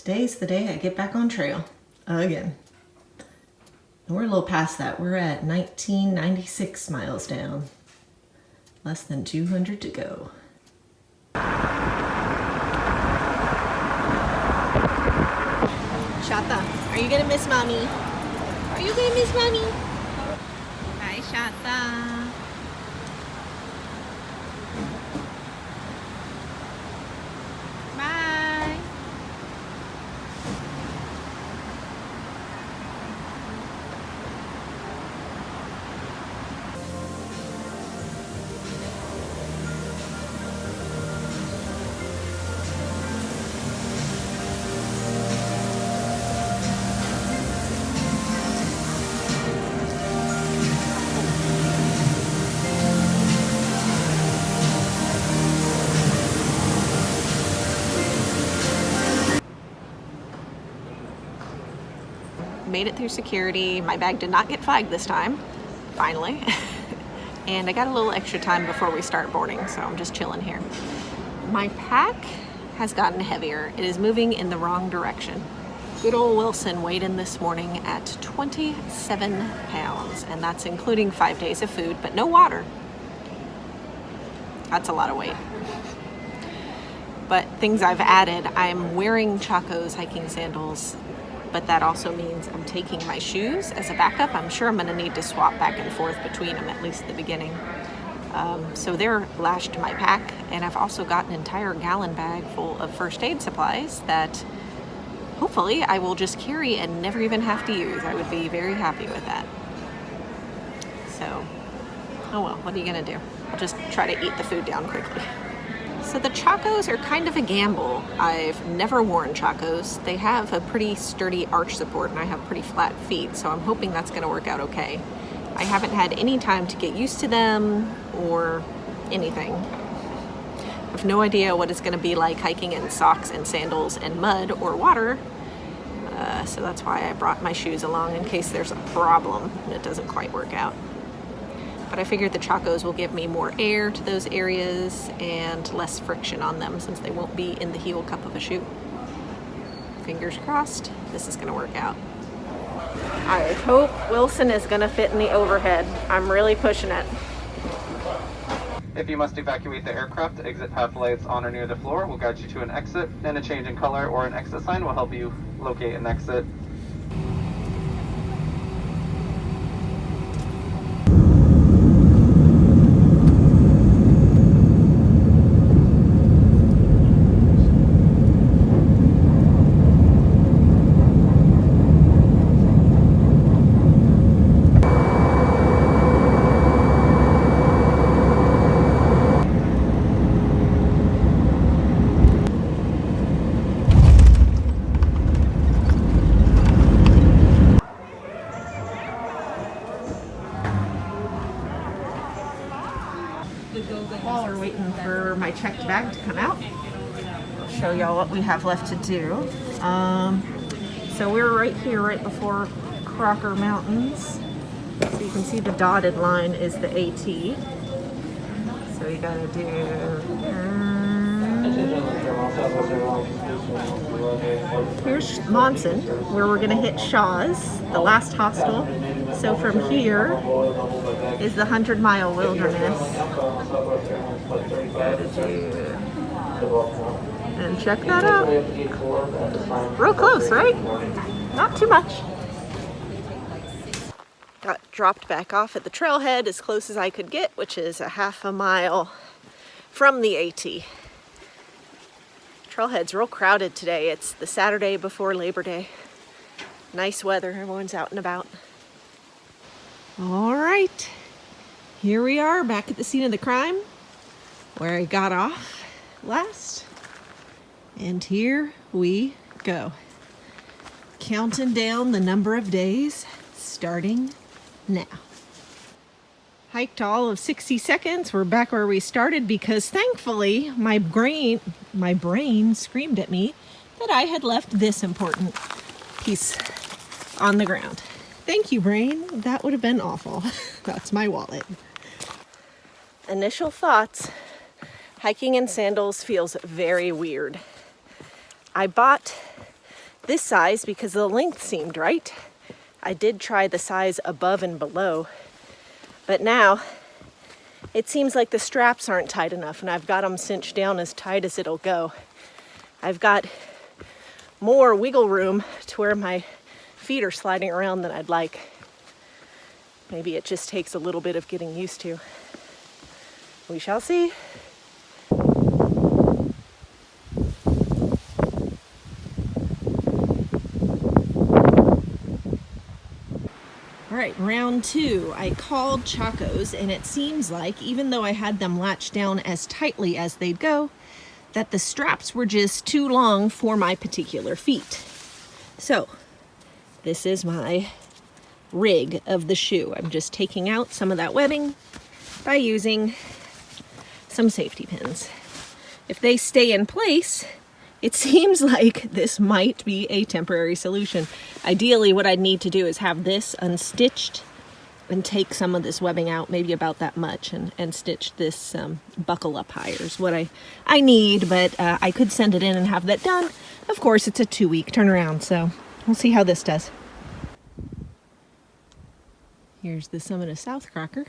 Today's the day I get back on trail again. We're a little past that. We're at 1996 miles down. Less than 200 to go. Shata, are you gonna miss mommy? Are you gonna miss mommy? Hi, Shata. Bye. Made it through security. My bag did not get flagged this time, finally. And I got a little extra time before we start boarding, so I'm just chilling here. My pack has gotten heavier. It is moving in the wrong direction. Good old Wilson weighed in this morning at 27 pounds, and that's including 5 days of food, but no water. That's a lot of weight. But things I've added, I'm wearing Chacos hiking sandals, but that also means I'm taking my shoes as a backup. I'm sure I'm gonna need to swap back and forth between them, at least at the beginning. So they're lashed to my pack, and I've also got an entire gallon bag full of first aid supplies that hopefully I will just carry and never even have to use. I would be very happy with that. So, oh well, what are you gonna do? I'll just try to eat the food down quickly. So the Chacos are kind of a gamble. I've never worn Chacos. They have a pretty sturdy arch support and I have pretty flat feet, so I'm hoping that's gonna work out okay. I haven't had any time to get used to them or anything. I have no idea what it's gonna be like hiking in socks and sandals and mud or water. So that's why I brought my shoes along in case there's a problem and it doesn't quite work out. But I figured the Chacos will give me more air to those areas and less friction on them since they won't be in the heel cup of a shoe. Fingers crossed, this is gonna work out. I hope Wilson is gonna fit in the overhead. I'm really pushing it. If you must evacuate the aircraft, exit path lights on or near the floor will guide you to an exit, and a change in color or an exit sign will help you locate an exit. While we're waiting for my checked bag to come out, I'll show y'all what we have left to do. So we're right here, right before Crocker Mountains. So you can see the dotted line is the AT. So we gotta do... here's Monson, where we're gonna hit Shaw's, the last hostel. So from here is the 100-mile wilderness. And check that out. Real close, right? Not too much. Got dropped back off at the trailhead as close as I could get, which is a half a mile from the AT. Trailhead's real crowded today. It's the Saturday before Labor Day. Nice weather, everyone's out and about. All right, here we are back at the scene of the crime where I got off last. And here we go. Counting down the number of days, starting now. Hiked all of 60 seconds. We're back where we started because thankfully my brain screamed at me that I had left this important piece on the ground. Thank you, brain. That would have been awful. That's my wallet. Initial thoughts. Hiking in sandals feels very weird. I bought this size because the length seemed right. I did try the size above and below, but now it seems like the straps aren't tight enough, and I've got them cinched down as tight as it'll go. I've got more wiggle room to where my feet are sliding around than I'd like. Maybe it just takes a little bit of getting used to. We shall see. All right, round 2. I called Chacos, and it seems like, even though I had them latched down as tightly as they'd go, that the straps were just too long for my particular feet. So, this is my rig of the shoe. I'm just taking out some of that webbing by using some safety pins. If they stay in place, it seems like this might be a temporary solution. Ideally, what I'd need to do is have this unstitched and take some of this webbing out, maybe about that much, and stitch this buckle up higher is what I need, but I could send it in and have that done. Of course, it's a 2-week turnaround, so we'll see how this does. Here's the summit of South Crocker.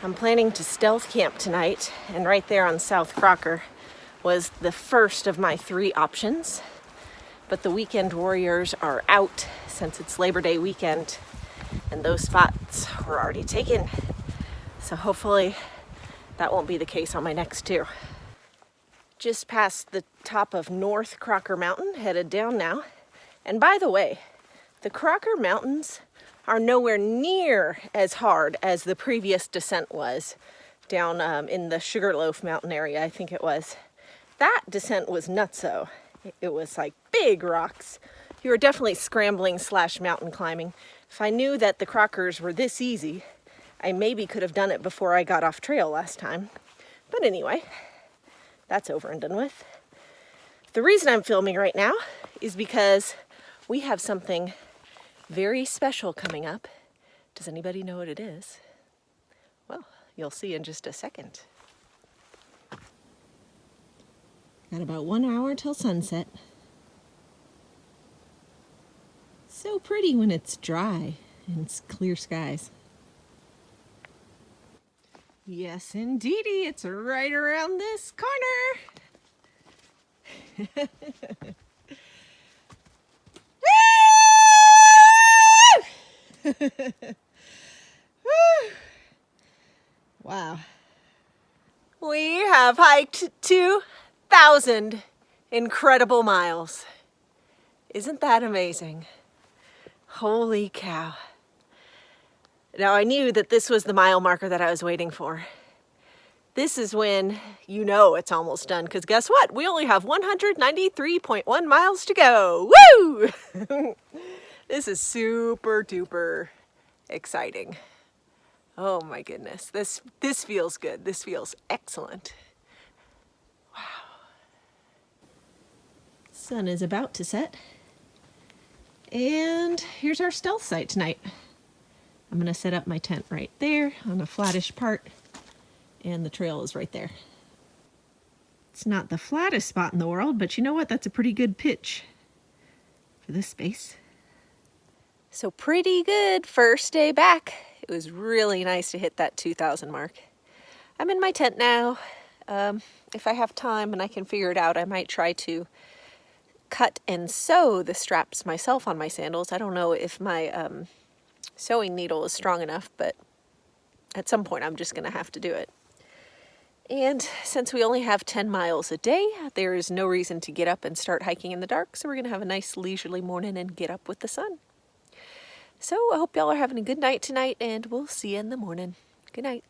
I'm planning to stealth camp tonight, and right there on South Crocker was the first of my 3 options. But the weekend warriors are out since it's Labor Day weekend, and those spots were already taken. So hopefully that won't be the case on my next 2. Just past the top of North Crocker Mountain, headed down now. And by the way, the Crocker Mountains are nowhere near as hard as the previous descent was down in the Sugarloaf Mountain area, I think it was. That descent was nutso. It was like big rocks. You were definitely scrambling / mountain climbing. If I knew that the Crockers were this easy, I maybe could have done it before I got off trail last time. But anyway, that's over and done with. The reason I'm filming right now is because we have something very special coming up. Does anybody know what it is? Well, you'll see in just a second. Got about 1 hour till sunset. So pretty when it's dry and it's clear skies. Yes, indeedy, it's right around this corner. Wow. We have hiked 2,000 incredible miles. Isn't that amazing? Holy cow. Now I knew that this was the mile marker that I was waiting for. This is when you know it's almost done, because guess what? We only have 193.1 miles to go. Woo! This is super duper exciting. Oh my goodness. This feels good. This feels excellent. Wow. Sun is about to set. And here's our stealth site tonight. I'm gonna set up my tent right there on a flattish part, and the trail is right there. It's not the flattest spot in the world, but you know what? That's a pretty good pitch for this space. So pretty good first day back. It was really nice to hit that 2,000 mark. I'm in my tent now. If I have time and I can figure it out, I might try to cut and sew the straps myself on my sandals. I don't know if my sewing needle is strong enough, but at some point I'm just gonna have to do it. And since we only have 10 miles a day, there is no reason to get up and start hiking in the dark, so we're gonna have a nice leisurely morning and get up with the sun. So I hope y'all are having a good night tonight, and we'll see you in the morning. Good night.